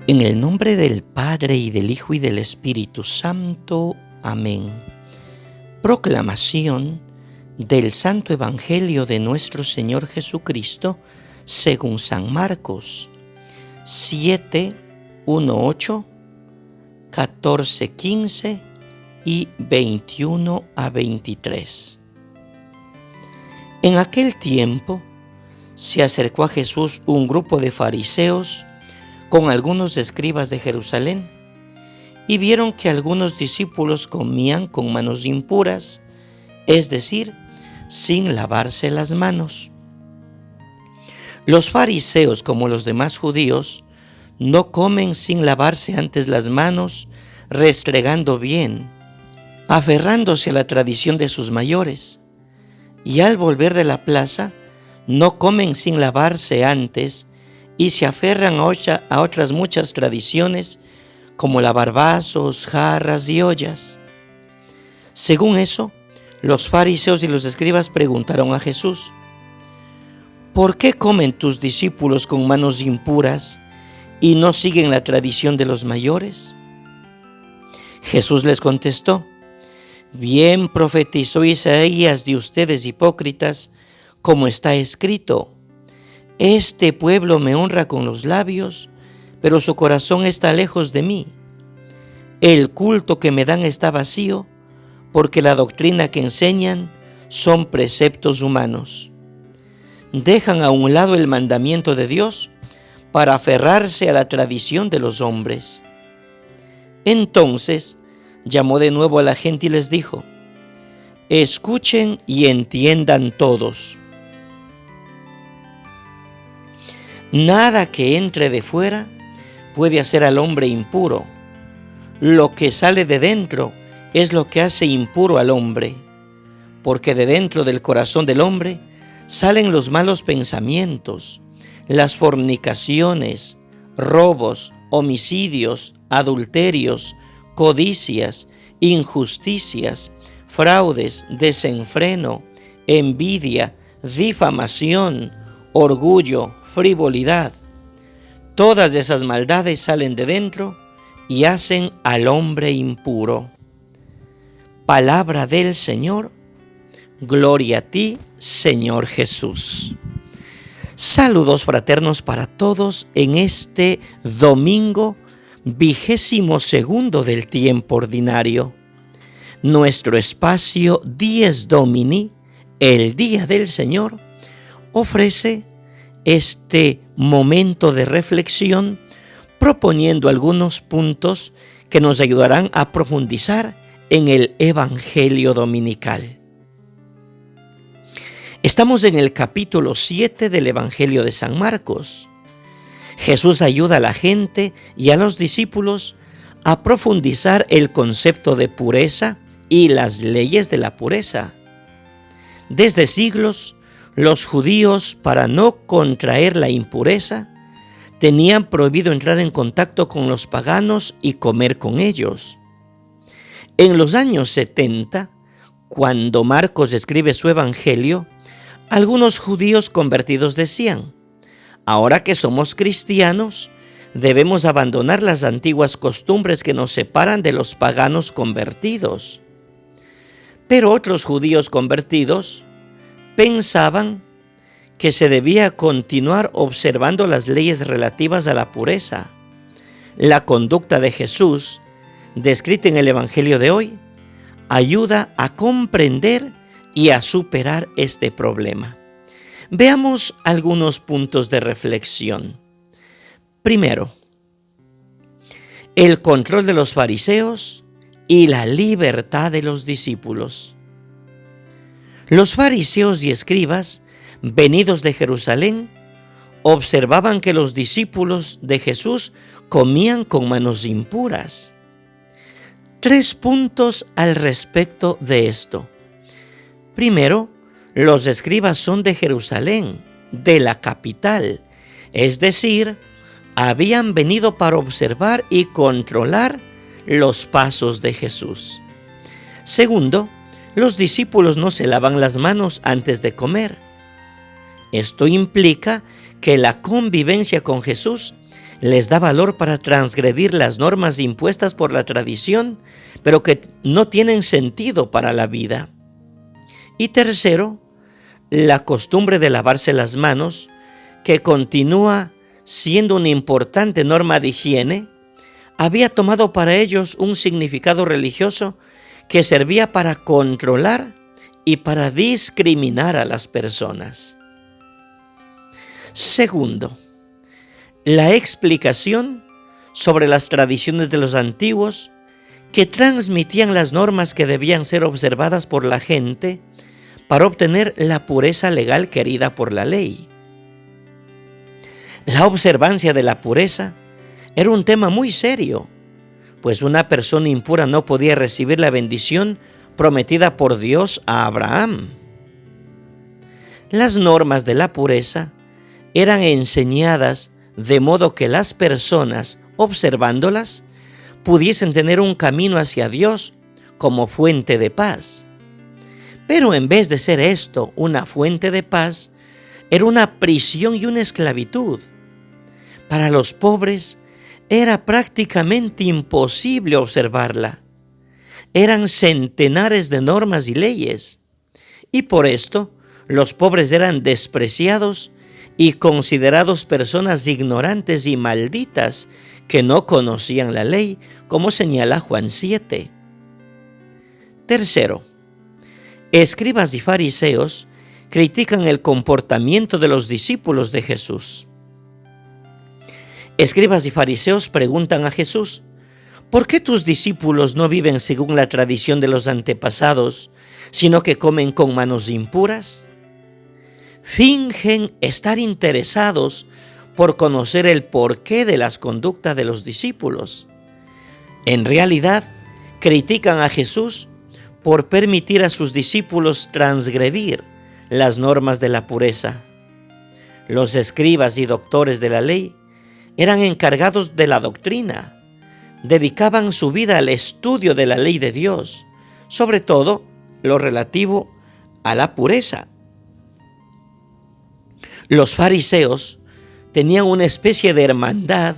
En el nombre del Padre, y del Hijo, y del Espíritu Santo. Amén. Proclamación del Santo Evangelio de nuestro Señor Jesucristo según San Marcos 7, 1, 8, 14, 15 y 21 a 23. En aquel tiempo se acercó a Jesús un grupo de fariseos con algunos escribas de Jerusalén, y vieron que algunos discípulos comían con manos impuras, es decir, sin lavarse las manos. Los fariseos, como los demás judíos, no comen sin lavarse antes las manos, restregando bien, aferrándose a la tradición de sus mayores, y al volver de la plaza, no comen sin lavarse antes, y se aferran a otras muchas tradiciones, como lavar vasos, jarras y ollas. Según eso, los fariseos y los escribas preguntaron a Jesús: ¿por qué comen tus discípulos con manos impuras y no siguen la tradición de los mayores? Jesús les contestó: bien profetizó Isaías de ustedes, hipócritas, como está escrito: este pueblo me honra con los labios, pero su corazón está lejos de mí. El culto que me dan está vacío, porque la doctrina que enseñan son preceptos humanos. Dejan a un lado el mandamiento de Dios para aferrarse a la tradición de los hombres. Entonces llamó de nuevo a la gente y les dijo: escuchen y entiendan todos. Nada que entre de fuera puede hacer al hombre impuro. Lo que sale de dentro es lo que hace impuro al hombre, porque de dentro del corazón del hombre salen los malos pensamientos, las fornicaciones, robos, homicidios, adulterios, codicias, injusticias, fraudes, desenfreno, envidia, difamación, orgullo, frivolidad. Todas esas maldades salen de dentro y hacen al hombre impuro. Palabra del Señor. Gloria a ti, Señor Jesús. Saludos fraternos para todos en este domingo 22º del tiempo ordinario. Nuestro espacio Dies Domini, el Día del Señor, ofrece este momento de reflexión proponiendo algunos puntos que nos ayudarán a profundizar en el Evangelio dominical. Estamos en el capítulo 7 del Evangelio de San Marcos. Jesús ayuda a la gente y a los discípulos a profundizar el concepto de pureza y las leyes de la pureza. Desde siglos, los judíos, para no contraer la impureza, tenían prohibido entrar en contacto con los paganos y comer con ellos. En los años 70, cuando Marcos escribe su evangelio, algunos judíos convertidos decían: ahora que somos cristianos, debemos abandonar las antiguas costumbres que nos separan de los paganos convertidos. Pero otros judíos convertidos pensaban que se debía continuar observando las leyes relativas a la pureza. La conducta de Jesús, descrita en el Evangelio de hoy, ayuda a comprender y a superar este problema. Veamos algunos puntos de reflexión. Primero, el control de los fariseos y la libertad de los discípulos. Los fariseos y escribas, venidos de Jerusalén, observaban que los discípulos de Jesús comían con manos impuras. 3 puntos al respecto de esto. Primero, los escribas son de Jerusalén, de la capital, es decir, habían venido para observar y controlar los pasos de Jesús. Segundo, los discípulos no se lavan las manos antes de comer. Esto implica que la convivencia con Jesús les da valor para transgredir las normas impuestas por la tradición, pero que no tienen sentido para la vida. Y tercero, la costumbre de lavarse las manos, que continúa siendo una importante norma de higiene, había tomado para ellos un significado religioso que servía para controlar y para discriminar a las personas. Segundo, la explicación sobre las tradiciones de los antiguos que transmitían las normas que debían ser observadas por la gente para obtener la pureza legal querida por la ley. La observancia de la pureza era un tema muy serio, pues una persona impura no podía recibir la bendición prometida por Dios a Abraham. Las normas de la pureza eran enseñadas de modo que las personas, observándolas, pudiesen tener un camino hacia Dios como fuente de paz. Pero en vez de ser esto una fuente de paz, era una prisión y una esclavitud. Para los pobres era prácticamente imposible observarla. Eran centenares de normas y leyes, y por esto los pobres eran despreciados y considerados personas ignorantes y malditas que no conocían la ley, como señala Juan 7. Tercero, escribas y fariseos critican el comportamiento de los discípulos de Jesús. Escribas y fariseos preguntan a Jesús: ¿por qué tus discípulos no viven según la tradición de los antepasados, sino que comen con manos impuras? Fingen estar interesados por conocer el porqué de las conductas de los discípulos. En realidad, critican a Jesús por permitir a sus discípulos transgredir las normas de la pureza. Los escribas y doctores de la ley eran encargados de la doctrina, dedicaban su vida al estudio de la ley de Dios, sobre todo lo relativo a la pureza. Los fariseos tenían una especie de hermandad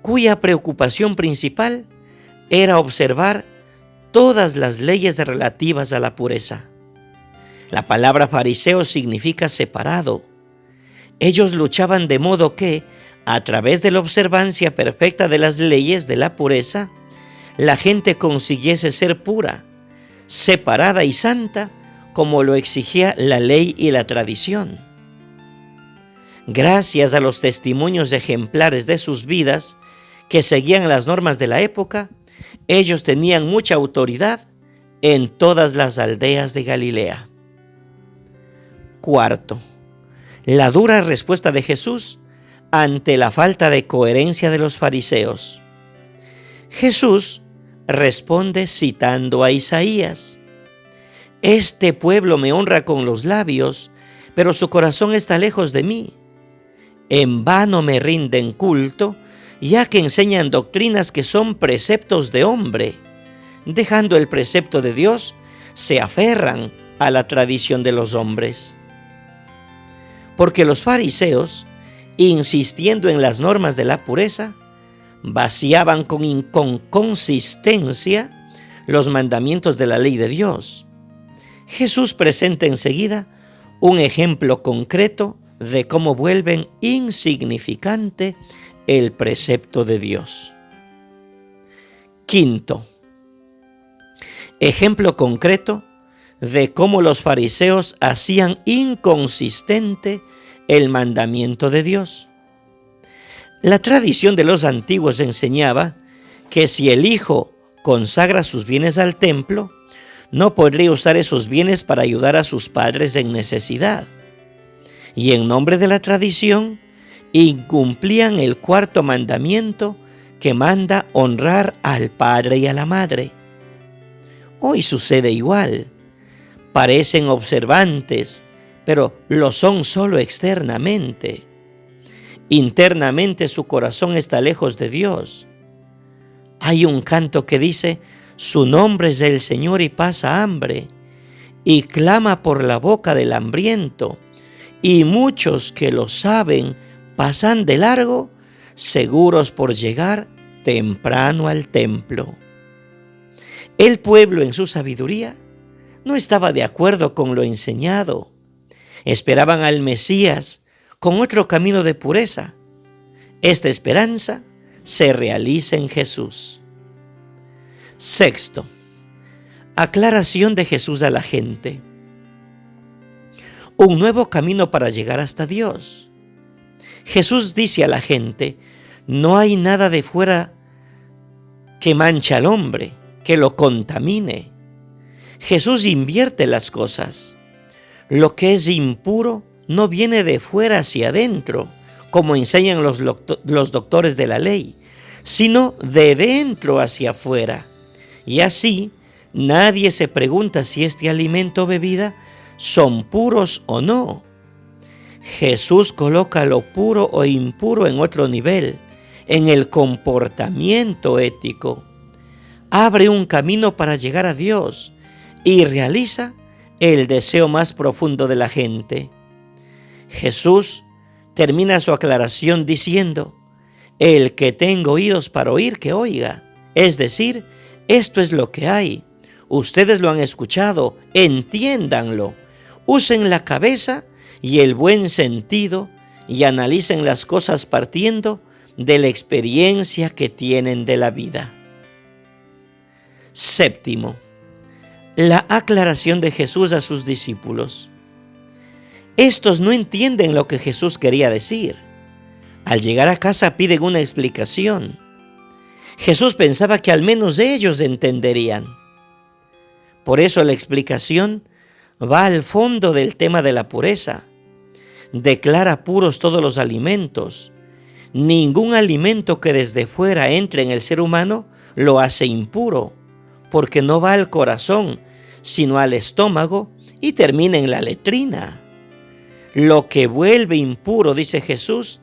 cuya preocupación principal era observar todas las leyes relativas a la pureza. La palabra fariseo significa separado. Ellos luchaban de modo que, a través de la observancia perfecta de las leyes de la pureza, la gente consiguiese ser pura, separada y santa, como lo exigía la ley y la tradición. Gracias a los testimonios ejemplares de sus vidas, que seguían las normas de la época, ellos tenían mucha autoridad en todas las aldeas de Galilea. Cuarto, la dura respuesta de Jesús ante la falta de coherencia de los fariseos. Jesús responde citando a Isaías: «Este pueblo me honra con los labios, pero su corazón está lejos de mí. En vano me rinden culto, ya que enseñan doctrinas que son preceptos de hombre. Dejando el precepto de Dios, se aferran a la tradición de los hombres». Porque los fariseos, insistiendo en las normas de la pureza, vaciaban con consistencia los mandamientos de la ley de Dios. Jesús presenta enseguida un ejemplo concreto de cómo vuelven insignificante el precepto de Dios. Quinto, ejemplo concreto de cómo los fariseos hacían inconsistente el mandamiento de Dios. La tradición de los antiguos enseñaba que si el hijo consagra sus bienes al templo, no podría usar esos bienes para ayudar a sus padres en necesidad. Y en nombre de la tradición, incumplían el cuarto mandamiento que manda honrar al padre y a la madre. Hoy sucede igual. Parecen observantes, pero lo son solo externamente. Internamente su corazón está lejos de Dios. Hay un canto que dice: «Su nombre es el Señor y pasa hambre, y clama por la boca del hambriento, y muchos que lo saben pasan de largo seguros por llegar temprano al templo. El pueblo, en su sabiduría, no estaba de acuerdo con lo enseñado. Esperaban al Mesías con otro camino de pureza. Esta esperanza se realiza en Jesús. Sexto, aclaración de Jesús a la gente. Un nuevo camino para llegar hasta Dios. Jesús dice a la gente: no hay nada de fuera que manche al hombre, que lo contamine. Jesús invierte las cosas. Lo que es impuro no viene de fuera hacia adentro, como enseñan los doctores de la ley, sino de dentro hacia afuera. Y así, nadie se pregunta si este alimento o bebida son puros o no. Jesús coloca lo puro o impuro en otro nivel, en el comportamiento ético. Abre un camino para llegar a Dios y realiza el deseo más profundo de la gente. Jesús termina su aclaración diciendo: el que tenga oídos para oír, que oiga. Es decir, esto es lo que hay. Ustedes lo han escuchado, entiéndanlo. Usen la cabeza y el buen sentido y analicen las cosas partiendo de la experiencia que tienen de la vida. Séptimo, la aclaración de Jesús a sus discípulos. Estos no entienden lo que Jesús quería decir. Al llegar a casa piden una explicación. Jesús pensaba que al menos ellos entenderían. Por eso la explicación va al fondo del tema de la pureza. Declara puros todos los alimentos. Ningún alimento que desde fuera entre en el ser humano lo hace impuro, porque no va al corazón, sino al estómago y termina en la letrina. Lo que vuelve impuro, dice Jesús,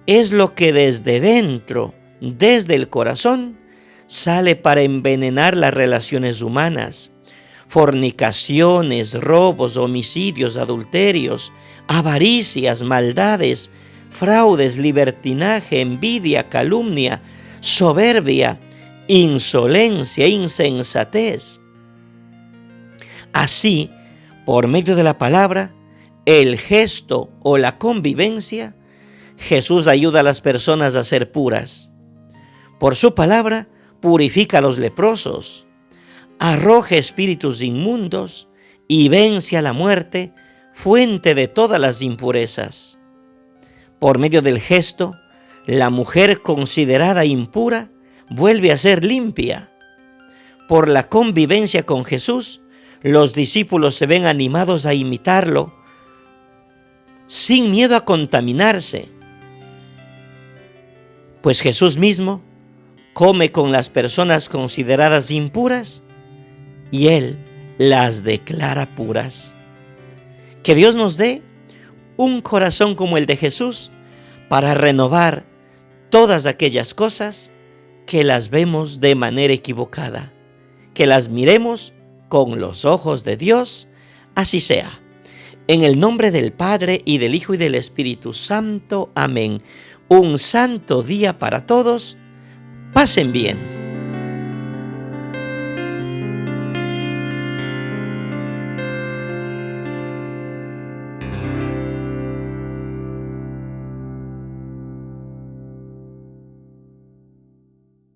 es lo que desde dentro, desde el corazón, sale para envenenar las relaciones humanas. Fornicaciones, robos, homicidios, adulterios, avaricias, maldades, fraudes, libertinaje, envidia, calumnia, soberbia, insolencia, insensatez. Así, por medio de la palabra, el gesto o la convivencia, Jesús ayuda a las personas a ser puras. Por su palabra, purifica a los leprosos, arroja espíritus inmundos y vence a la muerte, fuente de todas las impurezas. Por medio del gesto, la mujer considerada impura vuelve a ser limpia. Por la convivencia con Jesús, los discípulos se ven animados a imitarlo sin miedo a contaminarse, pues Jesús mismo come con las personas consideradas impuras y Él las declara puras. Que Dios nos dé un corazón como el de Jesús para renovar todas aquellas cosas que las vemos de manera equivocada, que las miremos con los ojos de Dios. Así sea. En el nombre del Padre, y del Hijo, y del Espíritu Santo. Amén. Un santo día para todos. Pasen bien.